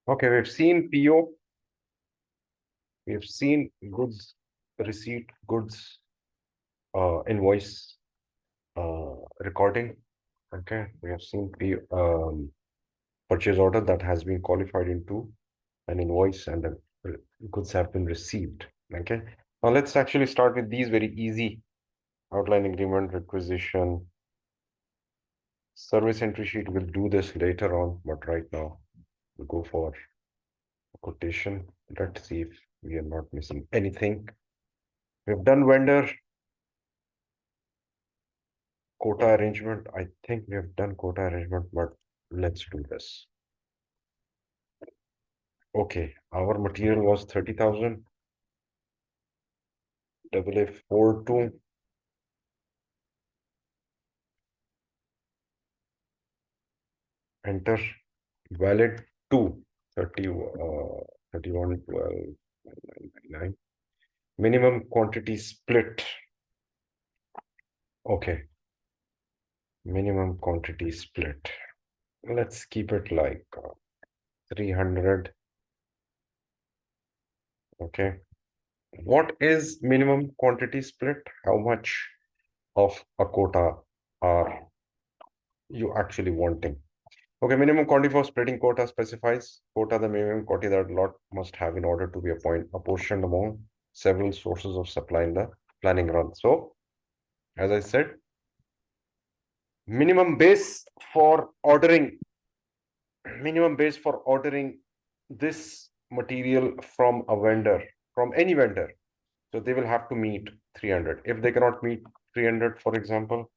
Okay, we've seen PO, we've seen goods receipt, goods invoice recording. Okay, we have seen purchase order that has been qualified into an invoice and the goods have been received. Okay, now let's actually start with these very easy outline agreement, requisition, service entry sheet. We'll do this later on, but right now we'll go for quotation. Let's see if we are not missing anything. We've done vendor quota arrangement. I think we have done quota arrangement, but let's do this. Okay, our material was 30,000. AA42. Enter. Valid 2. 31, 12, 999. Minimum quantity split. Okay. Minimum quantity split. Let's keep it like 300. Okay. What is minimum quantity split? How much of a quota are you actually wanting? Okay, minimum quantity for splitting quota specifies quota the minimum quantity that lot must have in order to be apportioned among several sources of supply in the planning run. So, as I said, minimum base for ordering this material from a vendor, from any vendor. So they will have to meet 300. If they cannot meet 300, for example,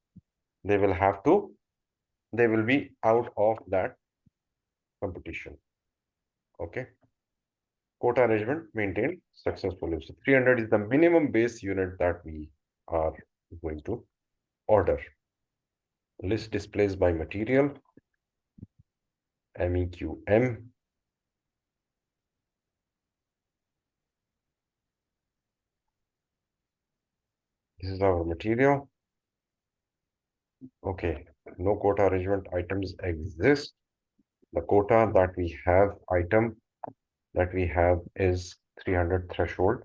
they will be out of that competition. Okay. Quota arrangement maintained successfully. So 300 is the minimum base unit that we are going to order. List displays by material, MEQM. This is our material. Okay, no quota arrangement items exist. The quota that we have, item that we have is 300 threshold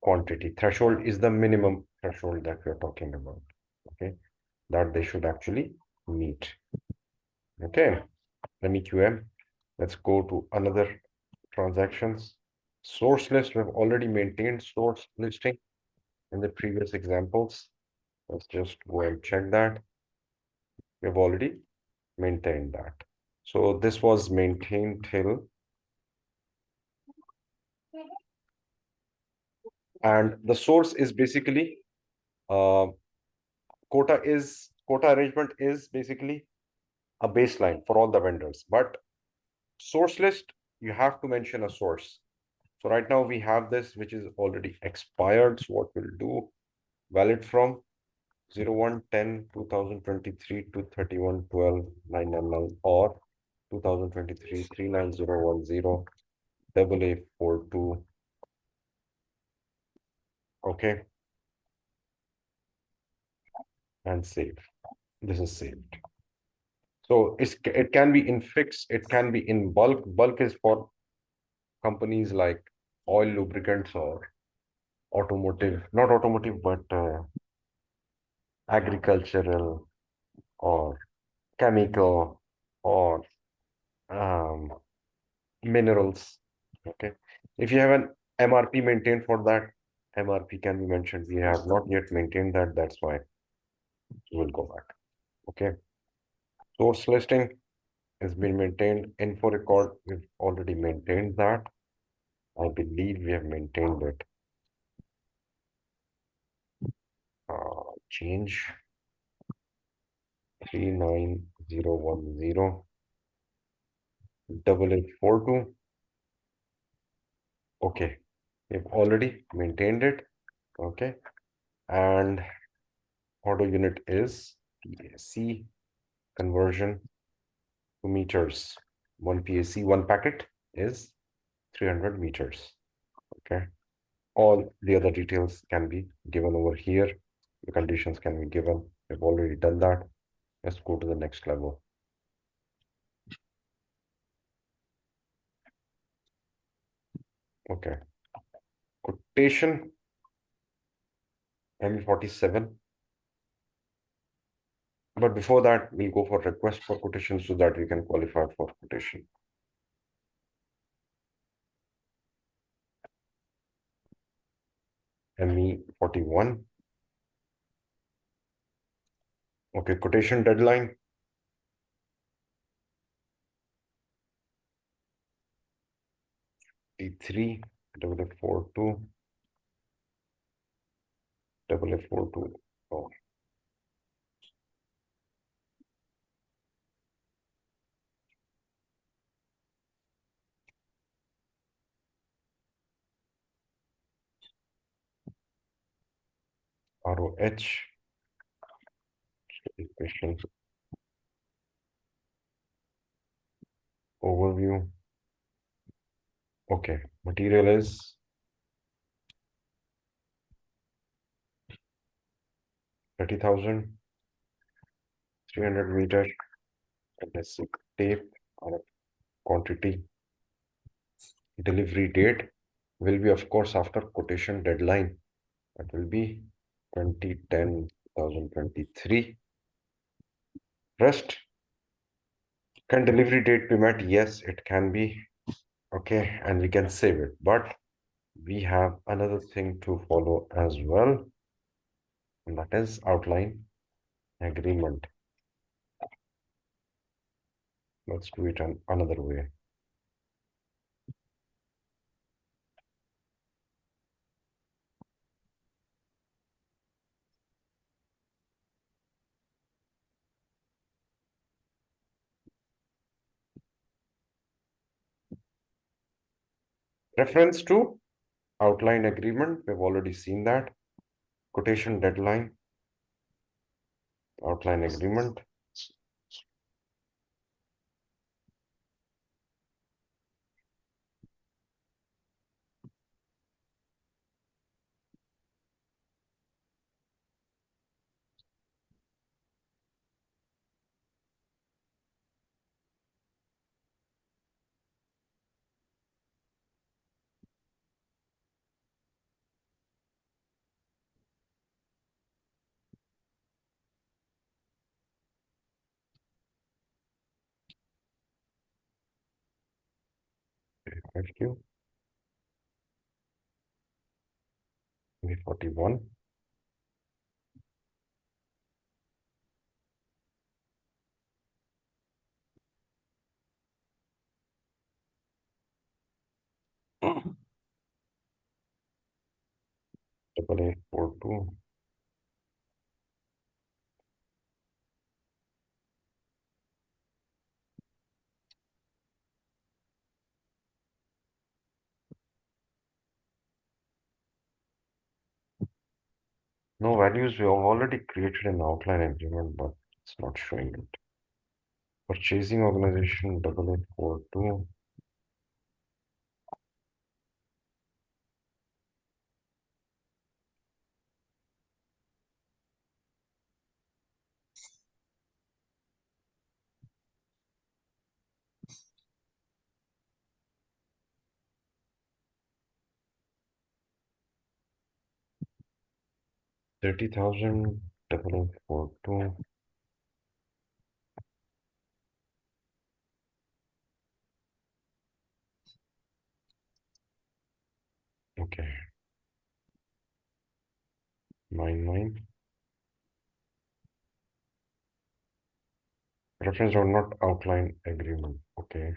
quantity. Threshold is the minimum threshold that we're talking about. Okay, that they should actually meet. Okay, MEQM. Let's go to another transactions. Source list, we've already maintained source listing in the previous examples. Let's just go and check that. We've already maintained that. So this was maintained till, and the source is basically quota arrangement is basically a baseline for all the vendors, but source list, you have to mention a source. So right now we have this, which is already expired. So what we'll do, valid from 01/10/2023 to 31/12/999 or 2023 39010 AA42. Okay, and save. This is saved. So it can be in fixed, it can be in bulk. Bulk is for companies like oil lubricants or automotive, not automotive, but agricultural or chemical or minerals. Okay. If you have an MRP maintained for that, MRP can be mentioned. We have not yet maintained that. That's why we'll go back. Okay. Source listing has been maintained. Info record, we've already maintained that. I believe we have maintained it. Change 39010 AA42. Okay, we've already maintained it. Okay, and order unit is PAC conversion to meters. One PAC, one packet is 300 meters. Okay, all the other details can be given over here. The conditions can be given. We've already done that. Let's go to the next level. Okay. Quotation M47. But before that, we'll go for request for quotation so that we can qualify for quotation. ME41. Okay, quotation deadline. T3 FF42 FF42. Oh, ROH specification overview. Okay, material is 30,000, 300 meter, adhesive tape, or quantity. Delivery date will be, of course, after quotation deadline. That will be 2010-2023. Rest, can delivery date be met? Yes, it can be. Okay, and we can save it. But we have another thing to follow as well, and that is outline agreement. Let's do it another way. Reference to outline agreement, we've already seen that. Quotation deadline, outline agreement. RFQ, V41. AA42. No values, we have already created an outline agreement, but it's not showing it. Purchasing organization, 8842. 30,000, 8842. Okay, 99. Reference or not outline agreement. Okay.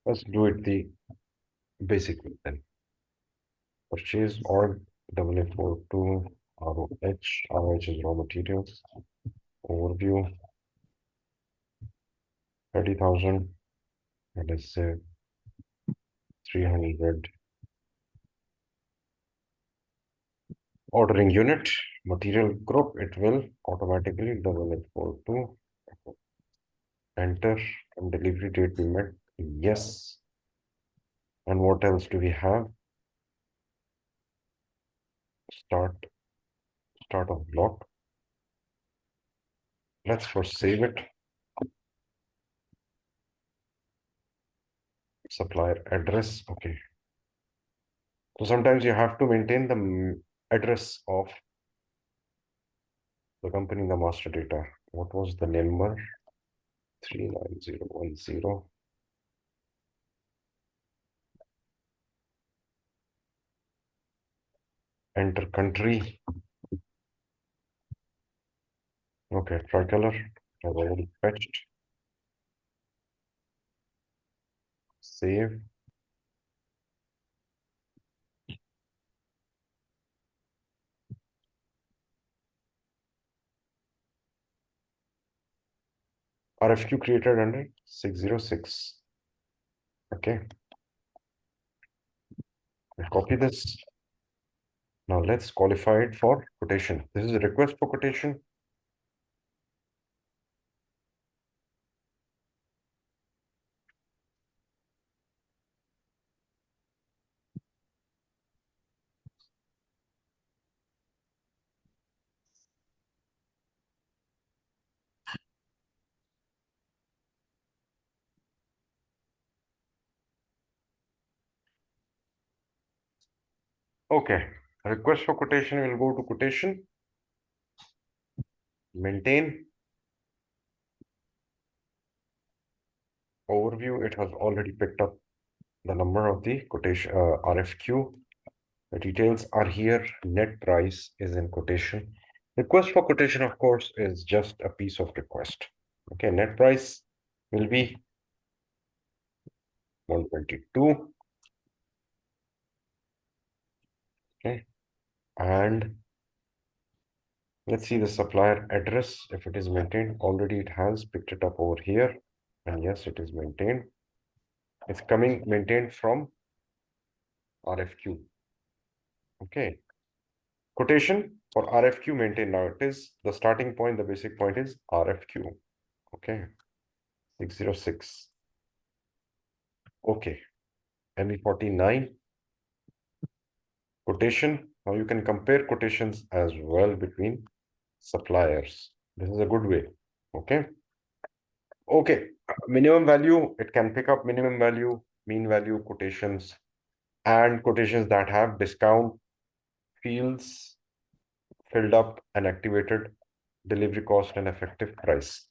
Let's do it the basic way then. Purchase org 8842 ROH is raw materials. Overview 30,000. Let us say 300. Ordering unit, material group, it will automatically 8842. Enter and delivery date we met. Yes. And what else do we have? Start of block. Let's first save it. Supplier address. Okay. So sometimes you have to maintain the address of the company in the master data. What was the number? 39010. Enter country. Okay, tricolor. I've already fetched. Save. RFQ created under 606. Okay. I'll copy this. Now let's qualify it for quotation. This is a request for quotation. Okay. Request for quotation will go to quotation. Maintain. Overview. It has already picked up the number of the quotation RFQ. The details are here. Net price is in quotation. Request for quotation, of course, is just a piece of request. Okay, net price will be 122. Okay, and let's see the supplier address. If it is maintained, already it has picked it up over here. And yes, it is maintained. It's coming maintained from RFQ. Okay. Quotation for RFQ maintained now. It is the starting point, the basic point is RFQ. Okay. 606. Okay. ME49. Quotation. Now you can compare quotations as well between suppliers. This is a good way. Okay. Okay. Minimum value, it can pick up minimum value, mean value quotations, and quotations that have discount fields filled up and activated, delivery cost and effective price.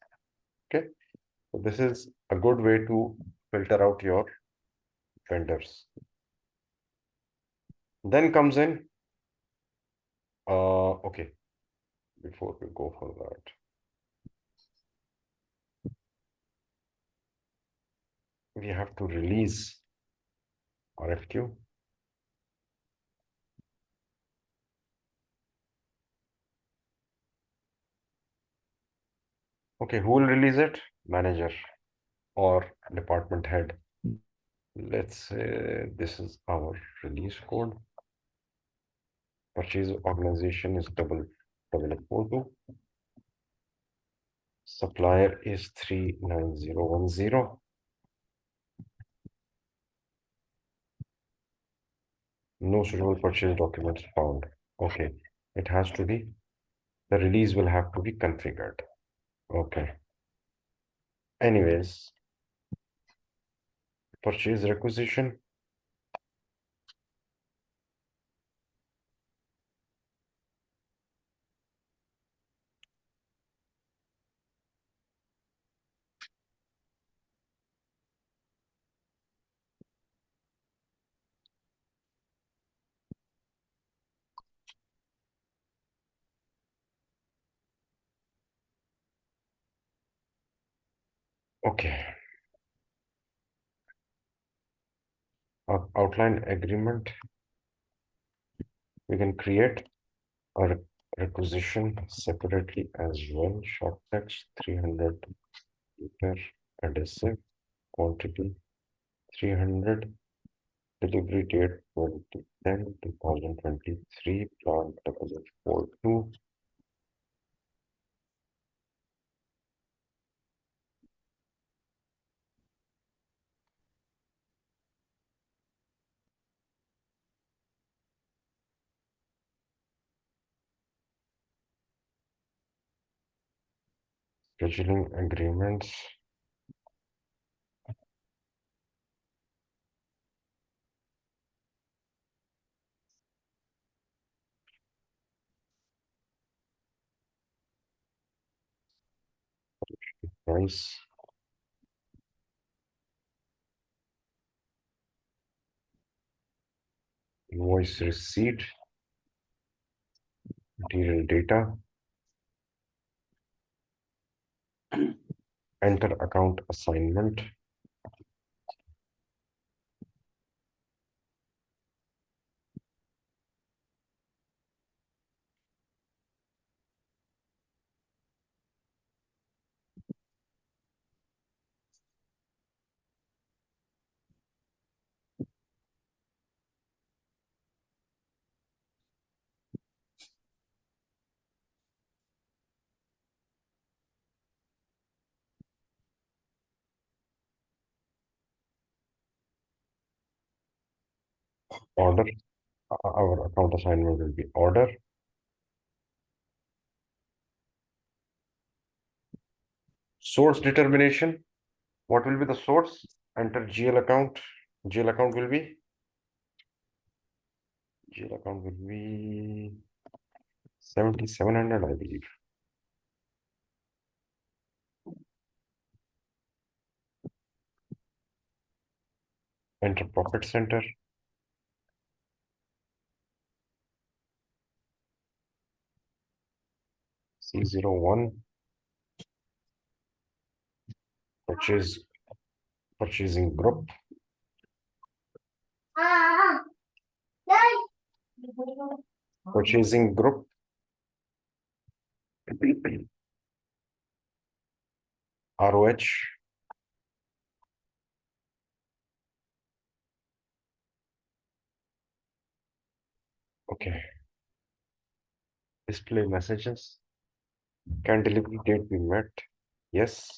Okay. So this is a good way to filter out your vendors. Then comes in, okay, before we go for that, we have to release RFQ. Okay, who will release it? Manager or department head. Let's say this is our release code. Purchase organization is 8842. Supplier is 39010. No suitable purchase documents found. Okay, it has to be, the release will have to be configured. Okay. Anyways, purchase requisition. Okay. Outline agreement. We can create a requisition separately as well. Short text 300 liter adhesive quantity 300 delivery date 2010-2023 plant 0042. Scheduling agreements. Price. Invoice receipt. Material data. Enter account assignment. Order. Our account assignment will be order. Source determination. What will be the source? Enter GL account. GL account will be 7700, I believe. Enter profit center. C01. Purchasing group. Purchasing group. ROH. Okay. Display messages. Can delivery date be met? Yes.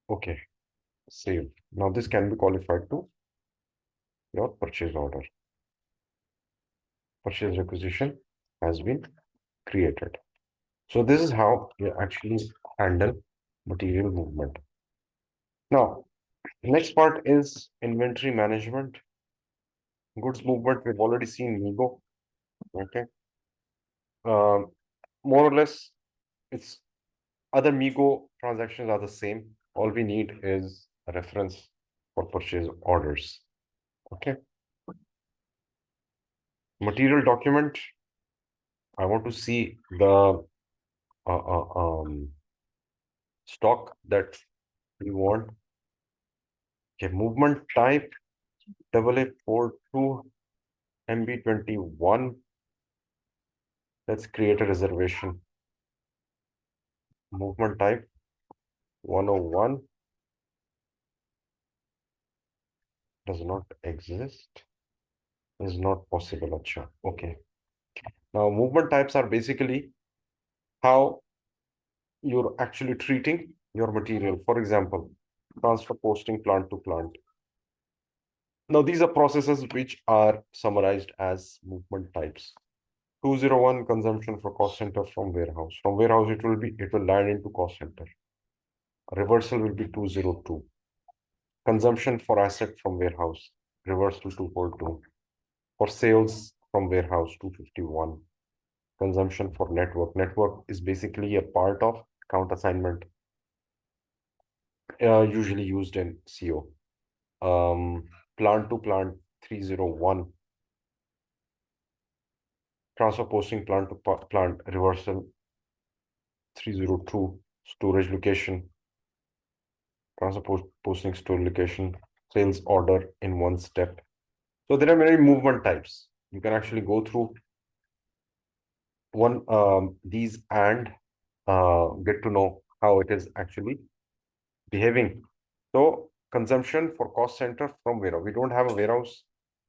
Okay. Save. Now this can be qualified to your purchase order. Purchase requisition has been created. So this is how you actually handle material movement. Now, the next part is inventory management. Goods movement, we've already seen MIGO. Okay. More or less, it's other MIGO transactions are the same. All we need is a reference for purchase orders. Okay. Material document. I want to see the stock that we want. Okay, movement type AA42 MB21. Let's create a reservation. Movement type 101 does not exist. Is not possible. Acha. Okay. Now movement types are basically how you're actually treating your material. For example, transfer posting plant to plant. Now these are processes which are summarized as movement types. 201 consumption for cost center from warehouse. From warehouse it will land into cost center. Reversal will be 202. Consumption for asset from warehouse. Reversal 242. For sales from warehouse 251. Consumption for network. Network is basically a part of account assignment, usually used in CO. Plant to plant 301. Transfer posting plant to plant. Reversal 302. Storage location. Transfer posting store location sales order in one step. So there are many movement types. You can actually go through one these and get to know how it is actually behaving. So consumption for cost center from warehouse. We don't have a warehouse,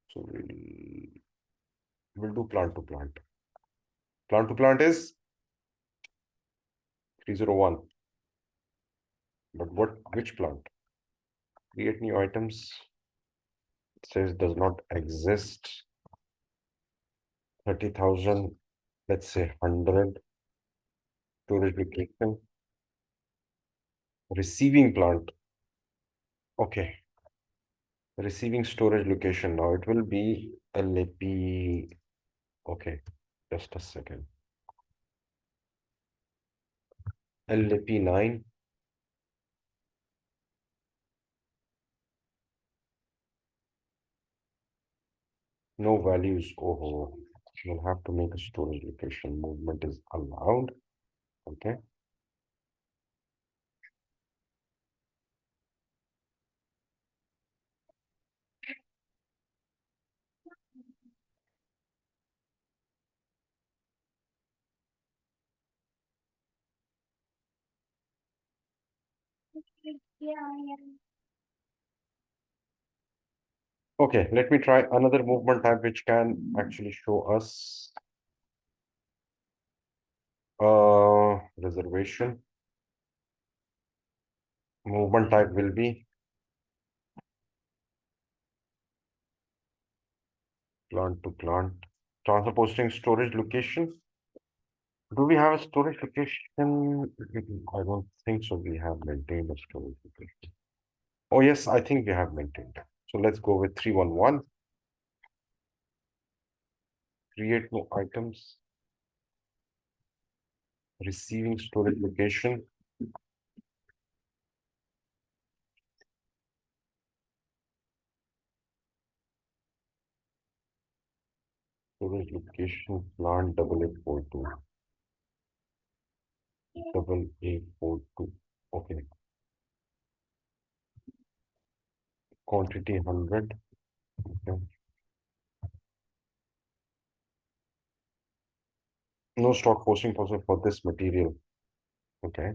so we'll do plant to plant. Plant to plant is 301. But which plant? Create new items. It says does not exist. 30,000, let's say 100. Storage location. Receiving plant. Okay. Receiving storage location. Now it will be LAP. Okay. Just a second. LAP9. No values. Oh, you'll have to make a storage location. Movement is allowed. Okay. Okay, let me try another movement type which can actually show us reservation. Movement type will be plant to plant. Transfer posting storage location. Do we have a storage location? I don't think so. We have maintained a storage location. Oh, yes, I think we have maintained. So let's go with 311. Create new items. Receiving storage location. Storage location plant 8842. 8842. Okay. Quantity 100. Okay. No stock posting process for this material. Okay.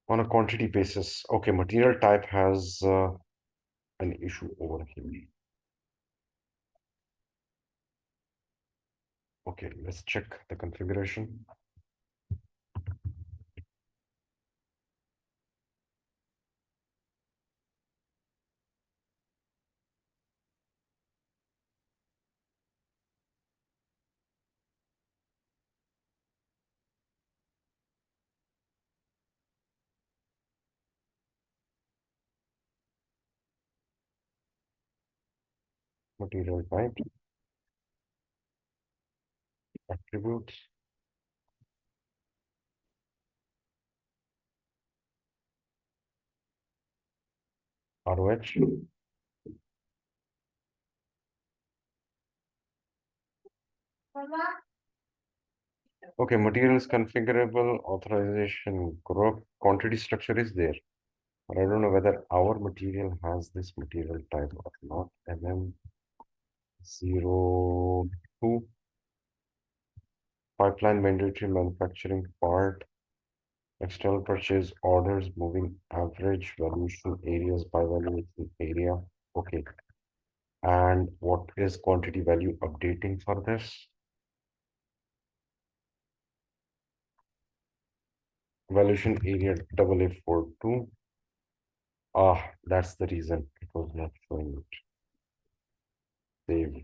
On a quantity basis. Okay. Material type has an issue over here. Okay. Let's check the configuration. Material type. Attributes. ROH. Okay, material is configurable, authorization group, quantity structure is there. But I don't know whether our material has this material type or not. MM02, pipeline mandatory manufacturing part, external purchase orders, moving average, valuation areas by valuation area. Okay. And what is quantity value updating for this? Valuation area 8842. Ah, that's the reason it was not showing it. Save.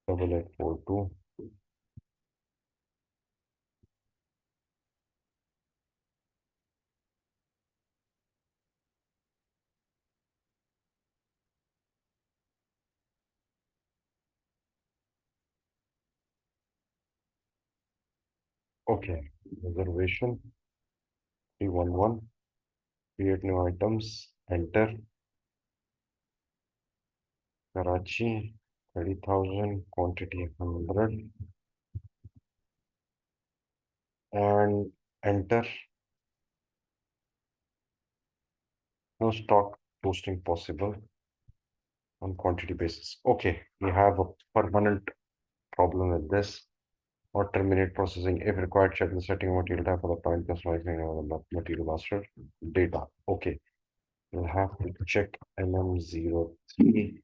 8842. Okay. Reservation 311. Create new items. Enter. Karachi 30,000. Quantity 100. and enter. No stock posting possible on quantity basis. Okay, we have a permanent problem with this. Or terminate processing if required. Check the setting of material type for the point customizing of the material master data. Okay, we'll have to check MM03.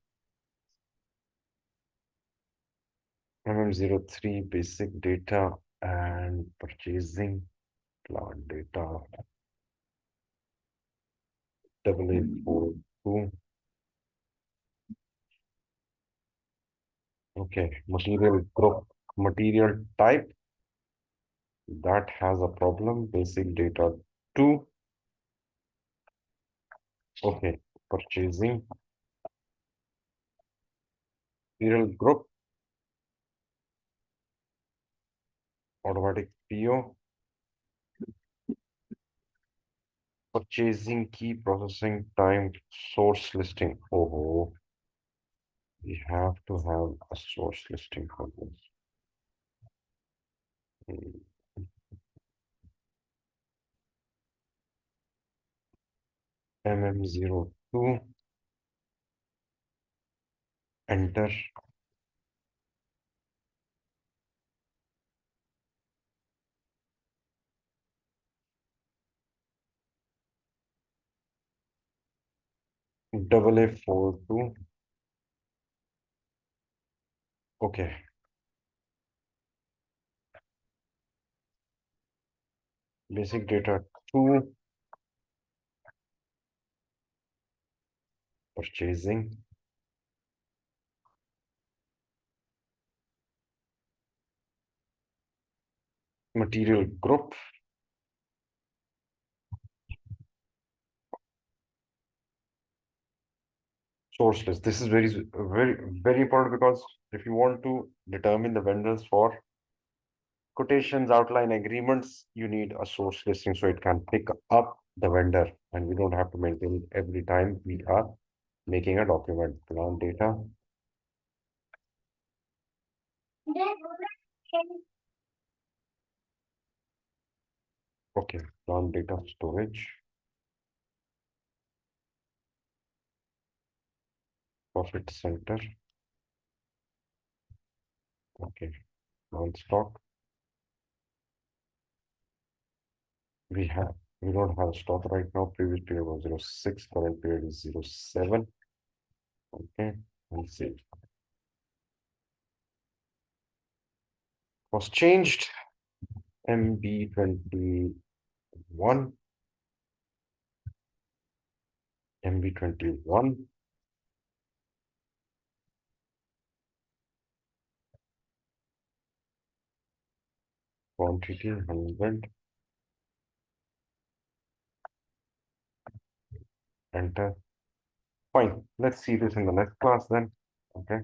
MM03 basic data and purchasing plant data. 8842. Okay, material group, material type that has a problem. Basic data 2. Okay, purchasing material group, automatic PO, purchasing key processing time, source listing. Oh, we have to have a source listing for this. MM02, enter. Double A42. Okay. Basic data 2, purchasing. Material group. Source list. This is very important because if you want to determine the vendors for quotations, outline agreements, you need a source listing so it can pick up the vendor and we don't have to maintain it every time we are making a document. Plant data. Okay, plant data storage. Profit center. Okay, non-stock. We don't have stock right now. Previous period was 06, current period is 07. Okay, and save. Was changed. MB21. MB21. Quantity 100. Enter. Fine. Let's see this in the next class then. Okay.